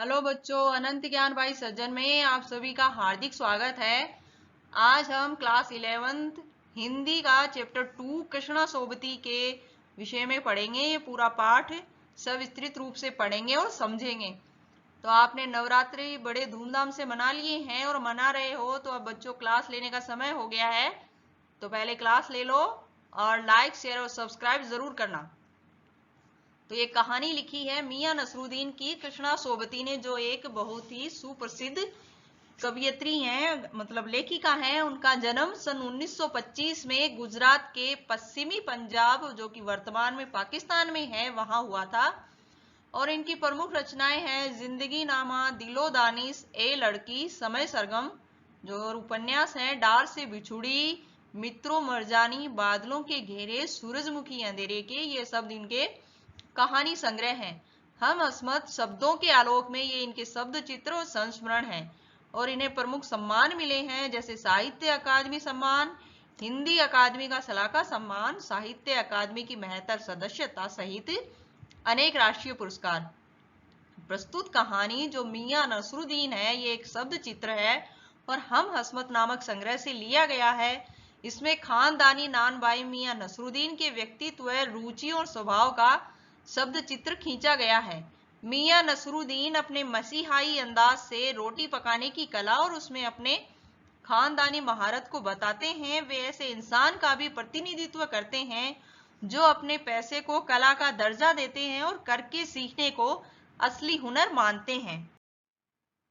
Hello बच्चों, अनंत ज्ञान भाई सज्जन में आप सभी का हार्दिक स्वागत है। आज हम क्लास 11th हिंदी का चैप्टर 2 कृष्णा सोबती के विषय में पढ़ेंगे। ये पूरा पाठ सविस्तृत रूप से पढ़ेंगे और समझेंगे। तो आपने नवरात्रि बड़े धूमधाम से मना लिए हैं और मना रहे हो, तो अब बच्चों क्लास लेने का समय हो गया है। तो पहले क्लास ले लो और लाइक शेयर और सब्सक्राइब जरूर करना। तो ये कहानी लिखी है मियां नसरुद्दीन की। कृष्णा सोबती ने, जो एक बहुत ही सुप्रसिद्ध कवयित्री हैं, मतलब लेखिका हैं। उनका जन्म सन 1925 में गुजरात के पश्चिमी पंजाब, जो कि वर्तमान में पाकिस्तान में है, वहां हुआ था। और इनकी प्रमुख रचनाएं हैं जिंदगी नामा, दिलो दानिश, ए लड़की, समय सरगम। जो उपन्यास हैं डार से बिछुड़ी, मित्रों मरजानी, बादलों के घेरे, सूरजमुखी अंधेरे के, ये शब्द इनके कहानी संग्रह हैं। हम अस्मत् शब्दों के आलोक में, ये इनके शब्द चित्र और संस्मरण हैं। और इन्हें प्रमुख सम्मान मिले हैं, जैसे साहित्य अकादमी सम्मान, हिंदी अकादमी का सलाहकार सम्मान, साहित्य अकादमी की महत्तर सदस्यता सहित अनेक राष्ट्रीय पुरस्कार। प्रस्तुत कहानी जो मियां नसरुद्दीन है, ये एक शब्द चित्र है और हम हस्मत नामक संग्रह से लिया गया है। इसमें खानदानी नानबाई मियां नसरुद्दीन के व्यक्तित्व, रुचि और स्वभाव का शब्द चित्र खींचा गया है। मियां नसरुद्दीन अपने मसीहाई अंदाज से रोटी पकाने की कला और उसमें अपने खानदानी महारत को बताते हैं। वे ऐसे इंसान का भी प्रतिनिधित्व करते हैं जो अपने पैसे को कला का दर्जा देते हैं और करके सीखने को असली हुनर मानते हैं।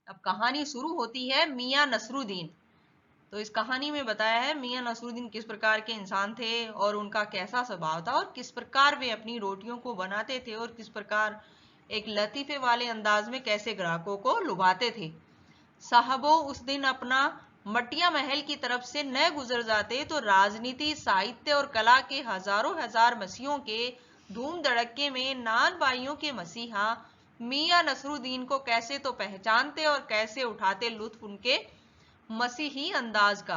अब कहानी शुरू होती है मियां नसरुद्दीन। तो इस कहानी में बताया है मियां नसरुद्दीन किस प्रकार के इंसान थे और उनका कैसा स्वभाव था और किस प्रकार वे अपनी रोटियों को बनाते थे और किस प्रकार एक लतीफे वाले अंदाज में कैसे ग्राहकों को लुभाते थे। साहबो, उस दिन अपना मटिया महल की तरफ से न गुजर जाते तो राजनीति, साहित्य और कला के हजारों हजार मसीहों के धूम धड़क्के में नान भाइयों के मसीहा मियां नसरुद्दीन को कैसे तो पहचानते और कैसे उठाते लुत्फ उनके मसीही अंदाज का।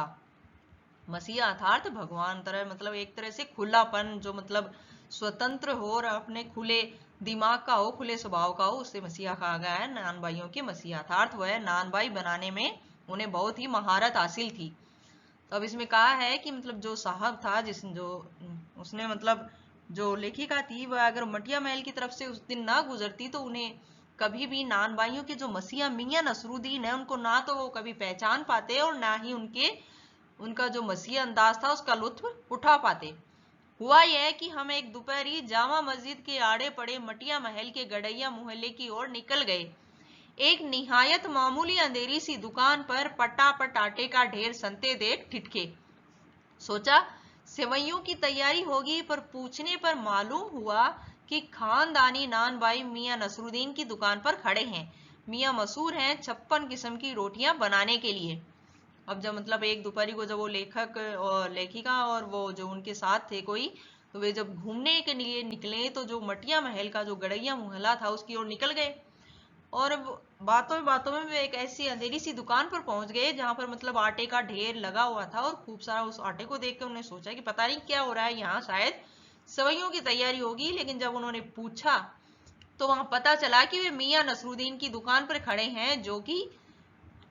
मसीहा अर्थात भगवान तरह, मतलब एक तरह से खुलापन, जो मतलब स्वतंत्र हो और अपने खुले दिमाग का हो, खुले स्वभाव का हो, उससे मसीहा कहा गया है। नान भाइयों के मसीहा अर्थात वह नान भाई बनाने में उन्हें बहुत ही महारत हासिल थी। तो अब इसमें कहा है कि मतलब जो साहब था, उसने मतलब जो लेखिका थी, वह अगर मटिया महल की तरफ से उस दिन ना गुजरती तो उन्हें कभी भी नान भाइयों के जो मसीहा मियां नसरुद्दीन है, उनको ना तो वो कभी पहचान पाते और ना ही उनका जो मसीहा अंदाज था उसका लुत्फ उठा पाते। हुआ यह कि हम एक दोपहरी जामा मस्जिद के आड़े पड़े मटिया महल के गड़ैया मोहल्ले की ओर निकल गए। एक निहायत मामूली अंधेरी सी दुकान पर पटापट आटे का ढेर संते देख ठिठके। सोचा सेवइयों की तैयारी होगी, पर पूछने पर मालूम हुआ कि खानदानी नान भाई मियां नसरुद्दीन की दुकान पर खड़े हैं। मियां मशहूर हैं 56 किस्म की रोटियां बनाने के लिए। अब जब मतलब एक दोपहरी को जब वो लेखक और लेखिका और वो जो उनके साथ थे कोई, तो वे जब घूमने के लिए निकले तो जो मटिया महल का जो गड़ैया मोहल्ला था उसकी ओर निकल गए। और बातों में वे एक ऐसी अंधेरी सी दुकान पर पहुंच गए जहां पर मतलब आटे का ढेर लगा हुआ था और खूब सारा उस आटे को देख कर उन्हें सोचा कि पता नहीं क्या हो रहा है यहाँ, शायद सवैयों की तैयारी होगी। लेकिन जब उन्होंने पूछा तो वहां पता चला कि वे मियां नसरुद्दीन की दुकान पर खड़े हैं, जो कि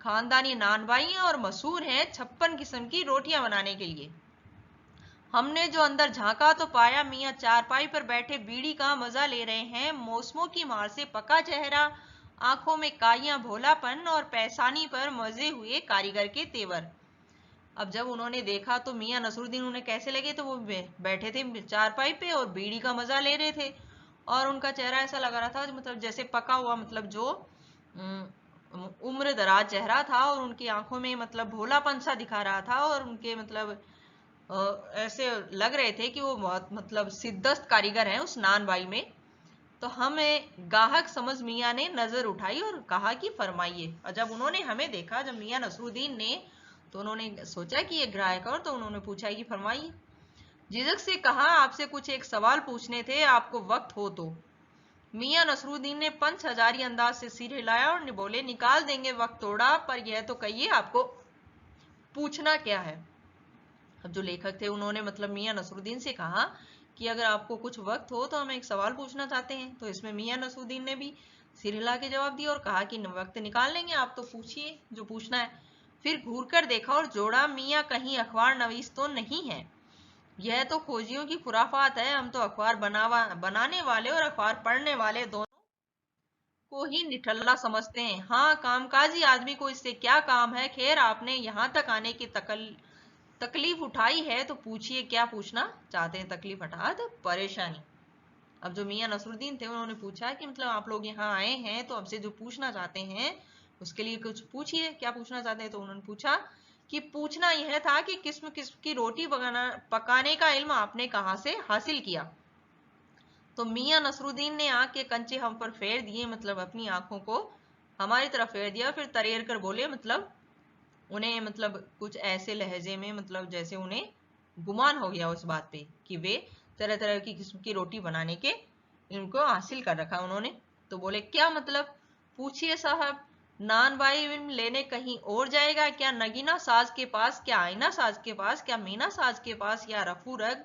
खानदानी नान भाई हैं और मशहूर हैं 56 किस्म की रोटियां बनाने के लिए। हमने जो अंदर झांका तो पाया मियां चारपाई पर बैठे बीड़ी का मजा ले रहे हैं। मौसमों की मार से पका चेहरा, आंखों में काइयां भोलापन और पैसानी पर मजे हुए कारीगर के तेवर। अब जब उन्होंने देखा तो मियां नसरुद्दीन उन्हें कैसे लगे, तो वो बैठे थे चारपाई पे और बीड़ी का मजा ले रहे थे और उनका चेहरा ऐसा लग रहा था मतलब जैसे पका हुआ, मतलब जो उम्र दराज चेहरा था और उनकी आंखों में मतलब भोलापन सा दिखा रहा था और उनके मतलब ऐसे लग रहे थे कि वो बहुत मतलब सिद्धस्त कारीगर हैं उस नान बाई में। तो हमें गाहक समझ मियां ने नजर उठाई और कहा कि फरमाइए। और जब उन्होंने हमें देखा, जब मियां नसरुद्दीन ने, तो उन्होंने सोचा कि ये ग्राहक है, तो उन्होंने पूछा कि फरमाइए। झिझक से कहा आपसे कुछ एक सवाल पूछने थे, आपको वक्त हो तो। मियां नसरुद्दीन ने पंच हजारी अंदाज से सिर हिलाया और बोले निकाल देंगे वक्त थोड़ा, पर यह तो कहिए आपको पूछना क्या है। अब जो लेखक थे उन्होंने मतलब मियां नसरुद्दीन से कहा कि अगर आपको कुछ वक्त हो तो हम एक सवाल पूछना चाहते हैं। तो इसमें मियां नसरुद्दीन ने भी सिर हिला के जवाब दिया और कहा कि वक्त निकाल लेंगे, आप तो पूछिए जो पूछना है। फिर घूर कर देखा और जोड़ा, मियाँ कहीं अखबार नवीस तो नहीं है। यह तो खोजियों की खुराफात है, हम तो अखबार बनाने वाले और अखबार पढ़ने वाले दोनों को ही निठल्ला समझते हैं। हाँ, कामकाजी आदमी को इससे क्या काम है। खैर, आपने यहाँ तक आने की तकलीफ उठाई है तो पूछिए, क्या पूछना चाहते हैं। तकलीफ अर्थात परेशानी। अब जो मियाँ नसरुद्दीन थे उन्होंने पूछा कि मतलब आप लोग यहाँ आए हैं तो हमसे जो पूछना चाहते हैं उसके लिए कुछ पूछिए, क्या पूछना चाहते हैं। तो उन्होंने पूछा कि पूछना यह था कि किस्म किस्म की रोटी पकाने का इल्म आपने कहाँ से हासिल किया। तो मियाँ नसरुद्दीन ने आंख के कंचे हम पर फेर दिए, मतलब अपनी आंखों को हमारी तरफ फेर दिया। फिर तरेर कर बोले, मतलब उन्हें मतलब कुछ ऐसे लहजे में, मतलब जैसे उन्हें गुमान हो गया उस बात पे कि वे तरह तरह की किस्म की रोटी बनाने के इनको हासिल कर रखा उन्होंने। तो बोले, क्या मतलब? पूछिए साहब। नान भाई इल्म लेने कहीं और जाएगा क्या? नगीना साज के पास, क्या आईना साज के पास, क्या मीना साज के पास, या रफू रग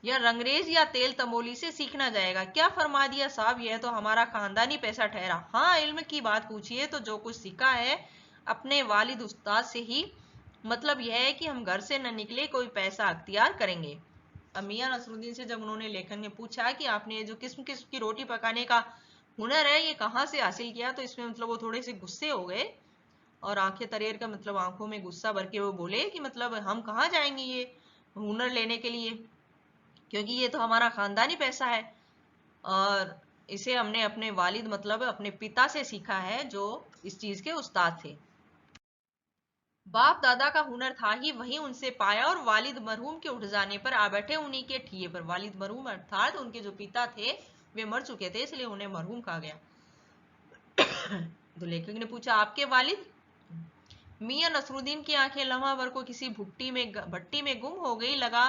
या रंगरेज या तेल तमोली से सीखना जाएगा? क्या फरमा दिया साहब, यह तो हमारा खानदानी पैसा ठहरा। हाँ, इल्म की बात पूछिए तो जो कुछ सीखा है अपने वालिद उस्ताद से ही, मतलब यह है कि हम घर से न निकले कोई पैसा अख्तियार करेंगे। अब मियाँ नसरुद्दीन से जब उन्होंने लेखन में पूछा कि आपने जो किस्म किस्म की रोटी पकाने का हुनर है ये कहाँ से हासिल किया, तो इसमें मतलब वो थोड़े से गुस्से हो गए और आंखें तरेर कर, मतलब आंखों में गुस्सा भर के वो बोले कि मतलब हम कहाँ जाएंगे ये हुनर लेने के लिए, क्योंकि ये तो हमारा खानदानी पैसा है और इसे हमने अपने वालिद, मतलब अपने पिता से सीखा है जो इस चीज के उस्ताद थे। बाप दादा का हुनर था ही वही उनसे पाया और वालिद मरहूम के उठ जाने पर आ बैठे उन्हीं के ठिये पर। वालिद मरहूम अर्थात उनके जो पिता थे वे मर चुके थे, इसलिए उन्हें मरहूम कहा गया। तो लेखक ने पूछा, आपके वालिद? मियाँ नसरुद्दीन की आंखें लम्हा भर को किसी भट्टी में गुम हो गई, लगा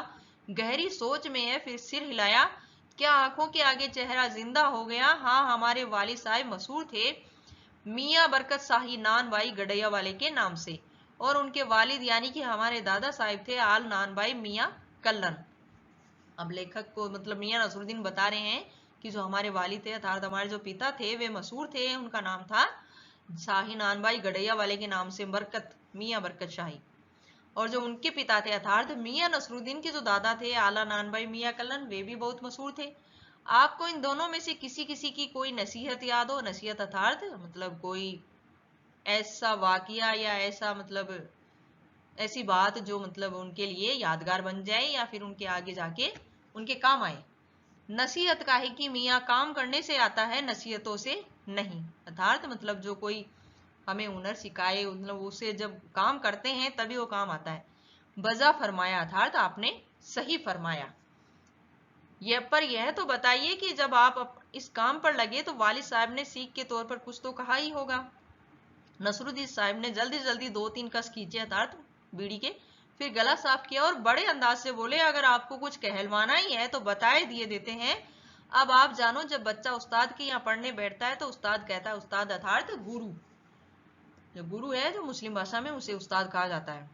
गहरी सोच में है। फिर सिर हिलाया, क्या आंखों के आगे चेहरा जिंदा हो गया। हाँ, हमारे वालिद साहब मशहूर थे मियाँ बरकत शाही नान भाई गडैया वाले के नाम से, और उनके वालिद यानी कि हमारे दादा साहिब थे आल नान भाई मियाँ कल्लन। अब लेखक को मतलब मियाँ नसरुद्दीन बता रहे हैं कि जो हमारे वालिद थे अर्थात हमारे जो पिता थे वे मशहूर थे, उनका नाम था शाही नान भाई गडैया वाले के नाम से बरकत, मियाँ बरकत शाही। और जो उनके पिता थे अर्थात मियाँ नसरुद्दीन के जो दादा थे आला नान भाई मियाँ कल्लन, वे भी बहुत मशहूर थे। आपको इन दोनों में से किसी किसी की कोई नसीहत याद हो? नसीहत अर्थात मतलब कोई ऐसा वाकया या ऐसा मतलब ऐसी बात जो मतलब उनके लिए यादगार बन जाए या फिर उनके आगे जाके उनके काम आए। नसीहत का है कि मियाँ काम करने से आता है, नसीहतों से नहीं। अर्थात मतलब जो कोई हमें हुनर सिखाए, मतलब उसे जब काम करते हैं तभी वो काम आता है। बजा फरमाया अर्थात आपने सही फरमाया। यह तो बताइए कि जब आप इस काम पर लगे तो वालिद साहब ने सीख के तौर पर कुछ तो कहा ही होगा। नसरुद्दीन साहब ने जल्दी जल्दी 2-3 कस खींचे अर्थात बीड़ी के, फिर गला साफ किया और बड़े अंदाज से बोले, अगर आपको कुछ कहलवाना ही है तो बताए दिए देते हैं। अब आप जानो, जब बच्चा उस्ताद के यहाँ पढ़ने बैठता है तो उस्ताद कहता है, उस्ताद अर्थात गुरु, जो गुरु है जो मुस्लिम भाषा में उसे उस्ताद कहा जाता है।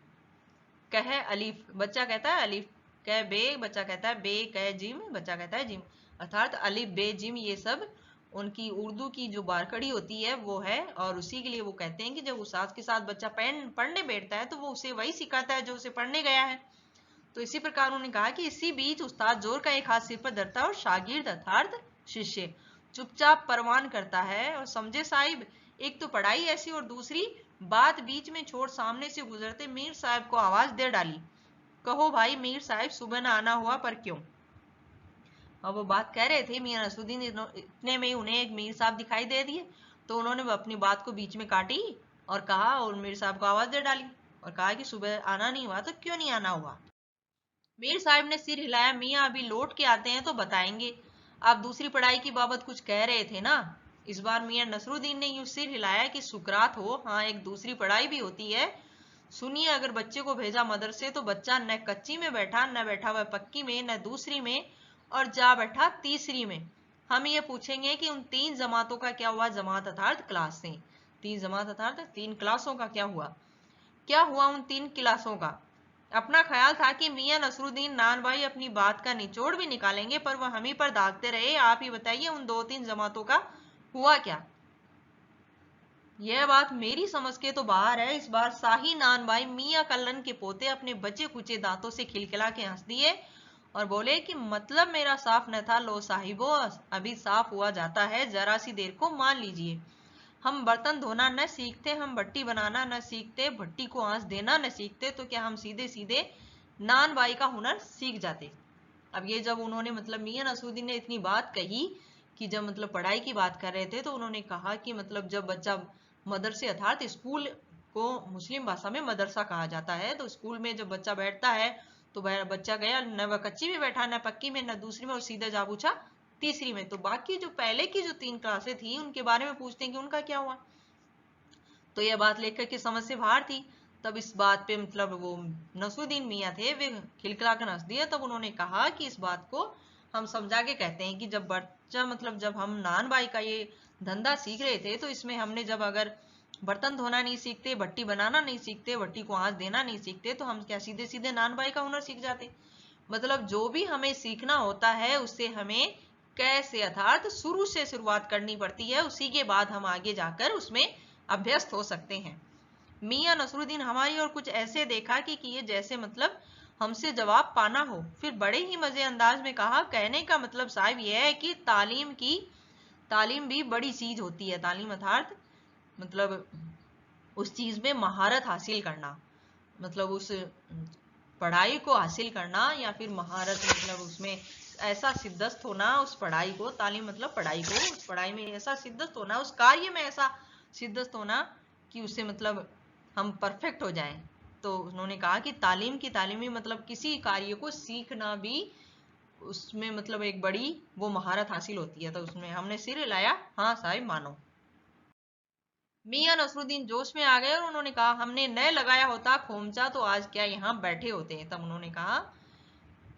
कहे अलीफ, बच्चा कहता है अलीफ। कह बे, बच्चा कहता है बे। कह जिम, बच्चा कहता है जिम। अर्थात अलीफ बे जिम ये सब उनकी उर्दू की जो बारकड़ी होती है वो है, और उसी के लिए वो कहते हैं कि जब उस्ताद के साथ बच्चा पढ़ने बैठता है तो वो उसे वही सिखाता है जो उसे पढ़ने गया है। तो इसी प्रकार उन्होंने कहा कि इसी बीच उस्ताद जोर का एक हाथ सिर पर धरता है और शागिर्द अर्थात शिष्य चुपचाप परवान करता है। और समझे साहिब, एक तो पढ़ाई ऐसी और दूसरी बात बीच में छोड़ सामने से गुजरते मीर साहब को आवाज दे डाली, कहो भाई मीर साहब, सुबह न आना हुआ पर क्यों? अब वो बात कह रहे थे, मियां नसरुद्दीन इतने में ही उन्हें एक मीर साहब दिखाई दे दिए, तो उन्होंने अपनी बात को बीच में काटी और कहा, और मीर साहब को आवाज दे डाली और कहा कि सुबह आना नहीं हुआ तो क्यों नहीं आना हुआ? मीर साहब ने सिर हिलाया, मियाँ अभी लौट के आते हैं तो बताएंगे। आप दूसरी पढ़ाई की बाबत कुछ कह रहे थे ना? इस बार मियाँ नसरुद्दीन ने यूं सिर हिलाया कि सुकरात हो। हाँ, एक दूसरी पढ़ाई भी होती है। सुनिए, अगर बच्चे को भेजा मदरसे तो बच्चा न कच्ची में बैठा, न बैठा हुआ पक्की में, न दूसरी में, और जा बैठा तीसरी में। हम ये पूछेंगे कि उन 3 जमातों का क्या हुआ? जमात अर्थात क्लासें। 3 जमात अर्थात 3 क्लासों का क्या हुआ? क्या हुआ उन 3 क्लासों का? अपना ख्याल था कि मियाँ नसरुद्दीन नान भाई अपनी बात का निचोड़ भी निकालेंगे, पर वह हम ही पर दागते रहे। आप ही बताइए, उन 2-3 जमातों का हुआ क्या? यह बात मेरी समझ के तो बाहर है। इस बार शाही नान भाई मियां कल्लन के पोते अपने बचे कुचे दांतों से खिलखिला के हंस दिए और बोले कि मतलब मेरा साफ न था। लो साहिबो, अभी साफ हुआ जाता है, जरा सी देर को मान लीजिए। हम बर्तन धोना न सीखते, हम भट्टी बनाना न सीखते, भट्टी को आंच देना न सीखते, तो क्या हम सीधे सीधे नान बाई का हुनर सीख जाते। अब ये जब उन्होंने मतलब मियां नसरुद्दीन ने इतनी बात कही कि जब मतलब पढ़ाई की बात कर रहे थे, तो उन्होंने कहा कि मतलब जब बच्चा मदरसे अर्थात स्कूल को मुस्लिम भाषा में मदरसा कहा जाता है, तो स्कूल में जब बच्चा बैठता है तो बच्चा गया न वह कच्ची में बैठा, न पक्की में, न दूसरी में, और सीधा जा पूछा तीसरी में। तो बाकी जो पहले की जो 3 क्लासें थी उनके बारे में पूछते हैं कि उनका क्या हुआ। तो यह बात लेकर के समझ से बाहर थी। तब इस बात पे मतलब वो नसरुद्दीन मियां थे, वे खिलखिला कर हंस दिए। तब उन्होंने कहा कि इस बात को हम समझा के कहते हैं कि जब बच्चा मतलब जब हम नान बाई का ये धंधा सीख रहे थे, तो इसमें हमने जब अगर बर्तन धोना नहीं सीखते, भट्टी बनाना नहीं सीखते, भट्टी को आंच देना नहीं सीखते, तो हम क्या सीधे सीधे नान बाई का हुनर सीख जाते। मतलब जो भी हमें सीखना होता है उससे हमें कैसे अर्थात शुरू से शुरुआत करनी पड़ती है, उसी के बाद हम आगे जाकर उसमें अभ्यस्त हो सकते हैं। मियां नसरुद्दीन हमारी और कुछ ऐसे देखा कि किए जैसे मतलब हमसे जवाब पाना हो, फिर बड़े ही मजे अंदाज में कहा, कहने का मतलब साहब यह है कि तालीम भी बड़ी चीज होती है। तालीम अर्थात मतलब उस चीज में महारत हासिल करना, मतलब उस पढ़ाई को हासिल करना, या फिर महारत मतलब उसमें ऐसा सिद्धस्त होना उस पढ़ाई को, तालीम मतलब पढ़ाई को, उस पढ़ाई में ऐसा सिद्धस्त होना, उस कार्य में ऐसा सिद्धस्त होना कि उससे मतलब हम परफेक्ट हो जाएं। तो उन्होंने कहा कि तालीम की तालीमी मतलब किसी कार्य को सीखना भी उसमें मतलब एक बड़ी वो महारत हासिल होती है। तो उसमें हमने सिर हिलाया, हाँ साहिब मानो। मियां नसरुद्दीन जोश में आ गए और उन्होंने कहा, हमने न लगाया होता खोमचा तो आज क्या यहाँ बैठे होते। तब उन्होंने कहा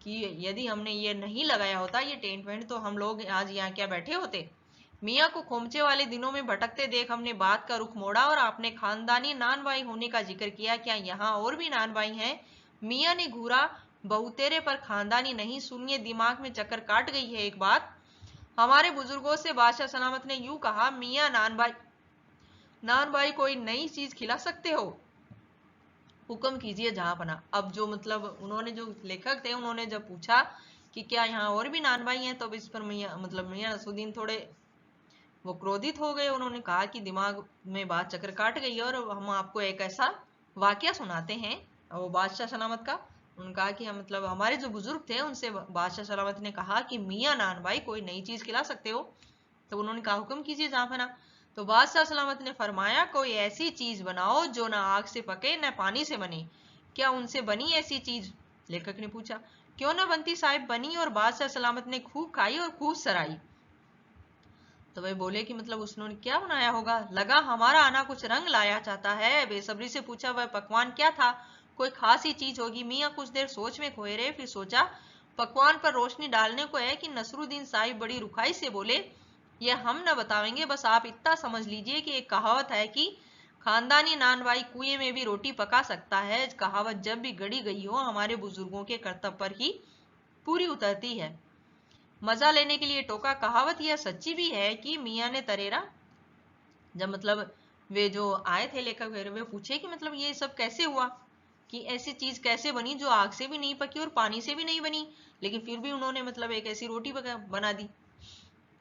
कि यदि हमने ये नहीं लगाया होता ये टेंट वेंट, तो हम लोग आज यहाँ क्या बैठे होते। मियां को खोमचे वाले दिनों में भटकते देख हमने बात का रुख मोड़ा और आपने खानदानी नान भाई होने का जिक्र किया, क्या यहाँ और भी नान भाई हैं। मियां ने घूरा, बहुतेरे पर खानदानी नहीं, सुनिए दिमाग में चक्कर काट गई है एक बात। हमारे बुजुर्गों से बादशाह सलामत ने यूं कहा, मियां नान भाई कोई नई चीज खिला सकते हो, हुक्म कीजिए जहांपना। अब जो मतलब उन्होंने जो लेखक थे उन्होंने जब पूछा कि क्या यहाँ और भी नान भाई हैं, तब इस पर मियां नसरुद्दीन थोड़े वो क्रोधित हो गए। उन्होंने कहा कि दिमाग में बात चक्कर काट गई है और हम आपको एक ऐसा वाकया सुनाते हैं वो बादशाह सलामत का। उन्होंने कहा कि हम मतलब हमारे जो बुजुर्ग थे उनसे बादशाह सलामत ने कहा कि मियां नान भाई कोई नई चीज खिला सकते हो। तो उन्होंने कहा, हुक्म कीजिए जहांपना। तो बादशाह सलामत ने फरमाया, कोई ऐसी चीज बनाओ जो ना आग से पके न पानी से बने। क्या उनसे बनी ऐसी चीज? लेखक ने पूछा। क्यों ना बनती साहिब, बनी, और बादशाह सलामत ने खूब खाई और खूब सराई। तो वे बोले कि मतलब उसने क्या बनाया होगा। लगा हमारा आना कुछ रंग लाया चाहता है। बेसब्री से पूछा, वह पकवान क्या था? कोई खास ही चीज होगी। मियां कुछ देर सोच में खोए रहे, फिर सोचा पकवान पर रोशनी डालने को है कि नसरुद्दीन साहिब बड़ी रुखाई से बोले, यह हम न बतावेंगे, बस आप इतना समझ लीजिए कि एक कहावत है कि खानदानी नानवाई कुएं में भी रोटी पका सकता है। कहावत जब भी गढ़ी गई हो हमारे बुजुर्गों के कर्तव्य पर ही पूरी उतरती है। मजा लेने के लिए टोका। कहावत यह सच्ची भी है कि मियां ने तरेरा, जब मतलब वे जो आए थे लेखक वे पूछे कि मतलब ये सब कैसे हुआ, कि ऐसी चीज कैसे बनी जो आग से भी नहीं पकी और पानी से भी नहीं बनी, लेकिन फिर भी उन्होंने मतलब एक ऐसी रोटी बना दी,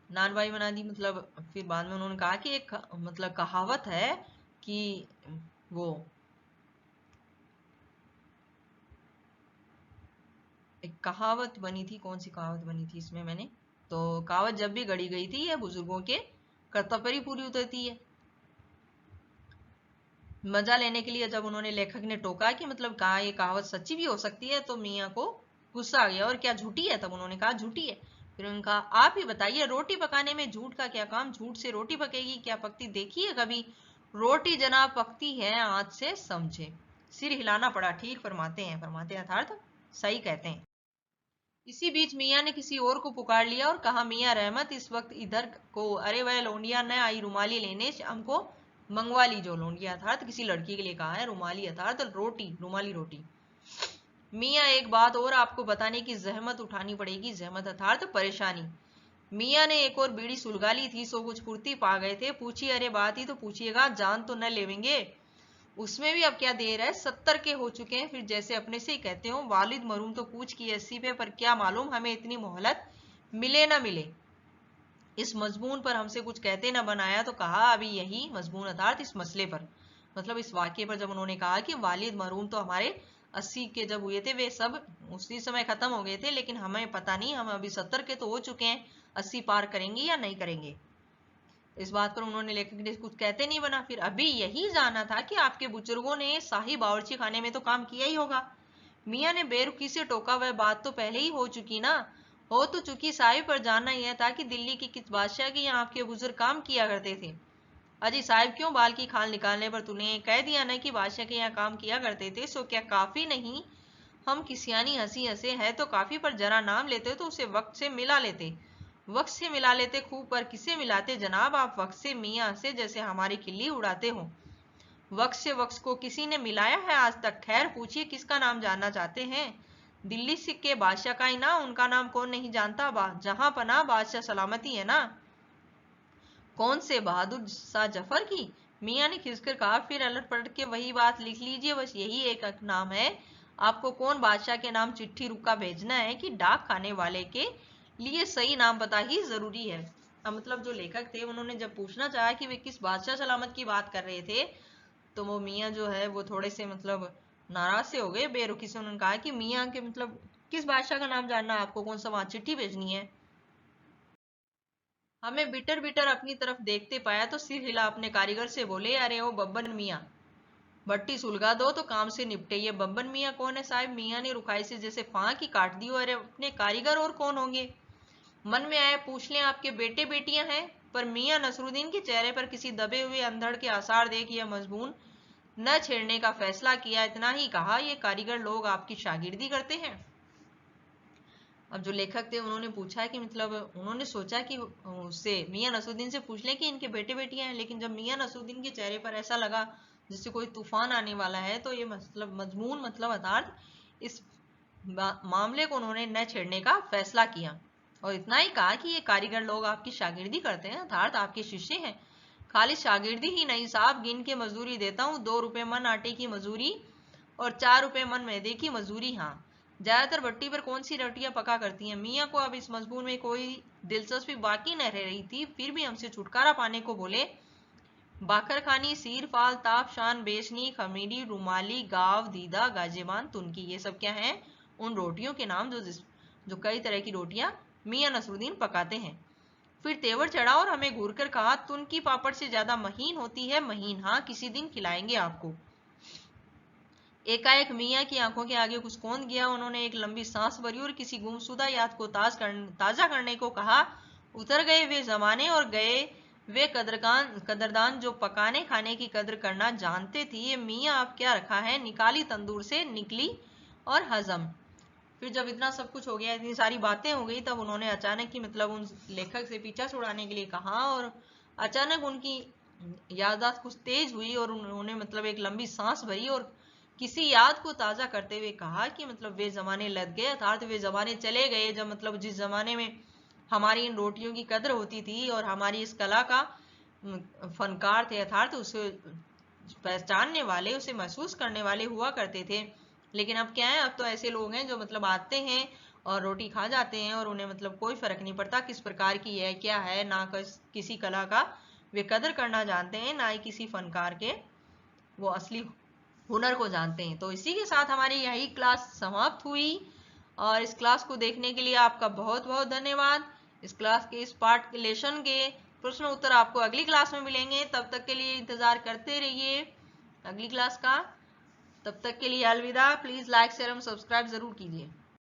नानबाई बना दी। मतलब फिर बाद में उन्होंने कहा कि एक मतलब कहावत है कि वो एक कहावत बनी थी, कौन सी कहावत बनी थी इसमें मैंने, तो कहावत जब भी गढ़ी गई थी यह बुजुर्गों के कर्तव्य पर ही पूरी उतरती है। मजा लेने के लिए जब उन्होंने लेखक ने टोका कि मतलब कहा ये कहावत सच्ची भी हो सकती है, तो मियाँ को गुस्सा आ गया, और क्या झूठी है? तब उन्होंने कहा झूठी है। फिर उन्होंने कहा, आप ही बताइए रोटी पकाने में झूठ का क्या काम, झूठ से रोटी पकेगी, क्या पकती देखी है कभी? रोटी जनाब पकती है आंच से, समझे। सिर हिलाना पड़ा, ठीक फरमाते हैं अर्थात सही कहते हैं। इसी बीच मियाँ ने किसी और को पुकार लिया और कहा, मियाँ रहमत इस वक्त इधर को, अरे वह लौंडिया न आई रुमाली लेने, शाम को मंगवा लीजो। लौंडिया अर्थात किसी लड़की के लिए कहा है, रुमाली अर्थात रोटी, रुमाली रोटी। मियाँ एक बात और आपको बताने की जहमत उठानी पड़ेगी, जहमत अर्थात परेशानी। मियाँ ने एक और बीड़ी सुलगा ली थी, सो कुछ फुर्ती पा गए थे। पूछी अरे बात ही तो पूछिएगा, जान तो न लेवेंगे। उसमें भी अब क्या देर है, 70 के हो चुके हैं। फिर जैसे अपने से ही कहते हो, वालिद मरूम तो कूच की 80 पे, पर क्या मालूम हमें इतनी मोहलत मिले ना मिले। इस मजमून पर हमसे कुछ कहते न बनाया तो कहा अभी यही मजमून अर्थात इस मसले पर, मतलब इस वाक्य पर जब उन्होंने कहा कि वालिद मरूम तो हमारे 80 के जब हुए थे वे सब उसी समय खत्म हो गए थे, लेकिन हमें पता नहीं, हम अभी 70 के तो हो चुके हैं, 80 पार करेंगे या नहीं करेंगे। इस बात पर उन्होंने लेखक ने कुछ कहते नहीं बना। फिर अभी यही जाना था कि आपके बुजुर्गों ने शाही बावर्ची खाने में तो काम किया ही होगा। मियाँ ने बेरुखी से टोका, वह बात तो पहले ही हो चुकी ना। हो तो चुकी साहिब, पर जानना यह था कि दिल्ली की किस बादशाह के यहाँ आपके बुजुर्ग काम किया करते थे। अजी साहिब, क्यों बाल की खाल निकालने पर तूने कह दिया ना कि बादशाह के यहाँ काम किया करते थे, सो क्या काफी नहीं? हम किसियानी हंसी हंसे, है तो काफी, पर जरा नाम लेते तो उसे वक्त से मिला लेते। वक्त से मिला लेते खूब, पर किसे मिलाते जनाब? आप वक्त से मियाँ से जैसे हमारी खिल्ली उड़ाते हो। वक्त से वक्त को किसी ने मिलाया है आज तक? खैर पूछिए, किसका नाम जानना चाहते हैं? दिल्ली सिख के बादशाह का ही ना, उनका नाम कौन नहीं जानता? जहां पना बादशाह सलामती है ना। कौन से? बहादुर शाह जफर की? मियाँ ने खिसकर कहा। फिर अलट पलट के वही बात लिख लीजिए, बस यही एक नाम है। आपको कौन बादशाह के नाम चिट्ठी रुका भेजना है कि डाक खाने वाले के लिए सही नाम पता ही जरूरी है? अब मतलब जो लेखक थे उन्होंने जब पूछना चाहा कि वे किस बादशाह सलामत की बात कर रहे थे, तो वो मियाँ जो है वो थोड़े से मतलब नाराज से हो गए। बेरुखी से उन्होंने कहा कि मियाँ के मतलब किस बादशाह का नाम जानना, आपको कौन सा वहां चिट्ठी भेजनी है? हमें बिटर बिटर अपनी तरफ देखते पाया तो सिर हिला अपने कारीगर से बोले, अरे ओ बब्बन मियाँ, भट्टी सुलगा दो तो काम से निपटे। ये बब्बन मियाँ कौन है साहब? मियाँ ने रुखाई से जैसे फां की काट दी। अरे अपने कारीगर और कौन होंगे? मन में आए पूछ लें, आपके बेटे बेटियां हैं? पर मियाँ नसरुद्दीन के चेहरे पर किसी दबे हुए अंधड़ के आसार देख यह मजबून न छेड़ने का फैसला किया। इतना ही कहा, ये कारीगर लोग आपकी शागिर्दी करते हैं? अब जो लेखक थे उन्होंने पूछा कि मतलब उन्होंने सोचा कि उससे मियाँ नसरुद्दीन से पूछ लें कि इनके बेटे बेटियां हैं, लेकिन जब मियाँ नसरुद्दीन के चेहरे पर ऐसा लगा जिससे कोई तूफान आने वाला है, तो ये मतलब मजमून मतलब अर्थात इस मामले को उन्होंने न छेड़ने का फैसला किया। और इतना ही कहा कि ये कारीगर लोग आपकी शागिर्दी करते हैं, अर्थात आपके शिष्य हैं। खाली शागिर्दी ही नहीं साहब, गिन के मजदूरी देता हूँ। 2 रुपये मन आटे की मजदूरी और 4 रुपये मन मैदे की मजदूरी। हाँ, ज्यादातर भट्टी पर कौन सी रोटियां पका करती हैं? मियाँ को अब इस मजबूर में कोई दिलचस्पी बाकी न रह रही थी। फिर भी हमसे छुटकारा पाने को बोले, बाकर खानी, सीर फाल, ताप शान, बेचनी, खमीरी, रुमाली, गाव, दीदा, गाजेबान, तुनकी, ये सब क्या है? उन रोटियों के नाम जो कई तरह की रोटियां मियाँ नसरुद्दीन पकाते हैं। फिर तेवर चढ़ा और हमें घूर कर कहा, तुनकी पापड़ से ज्यादा महीन होती है। महीन? हाँ, किसी दिन खिलाएंगे आपको। एकाएक मियाँ की आंखों के आगे कुछ कौंध गया। उन्होंने एक लंबी सांस भरी और किसी गुमशुदा याद को ताजा करने को कहा। उतर गए वे जमाने और गए वे कदरदान जो पकाने खाने की कदर करना जानते थे। ये मियाँ अब क्या रखा है? निकाली तंदूर से निकली और हजम। फिर जब इतना सब कुछ हो गया, इतनी सारी बातें हो गई, तब उन्होंने अचानक ही मतलब उन लेखक से पीछा छुड़ाने के लिए कहा, और अचानक उनकी याददाश्त कुछ तेज हुई और उन्होंने मतलब एक लंबी सांस भरी और किसी याद को ताजा करते हुए कहा कि मतलब वे जमाने लग गए, अर्थात वे जमाने चले गए जब मतलब जिस जमाने में हमारी इन रोटियों की कदर होती थी और हमारी इस कला का फनकार थे, अर्थात उसे पहचानने वाले, उसे महसूस करने वाले हुआ करते थे। लेकिन अब क्या है, अब तो ऐसे लोग हैं जो मतलब आते हैं और रोटी खा जाते हैं और उन्हें मतलब कोई फर्क नहीं पड़ता किस प्रकार की है, क्या है, ना किसी कला का वे कदर करना जानते हैं, ना ही किसी फनकार के वो असली हुनर को जानते हैं। तो इसी के साथ हमारी यही क्लास समाप्त हुई और इस क्लास को देखने के लिए आपका बहुत बहुत धन्यवाद। इस क्लास के इस पार्ट लेसन के प्रश्न उत्तर आपको अगली क्लास में मिलेंगे। तब तक के लिए इंतजार करते रहिए अगली क्लास का। तब तक के लिए अलविदा। प्लीज लाइक शेयर एवं सब्सक्राइब जरूर कीजिए।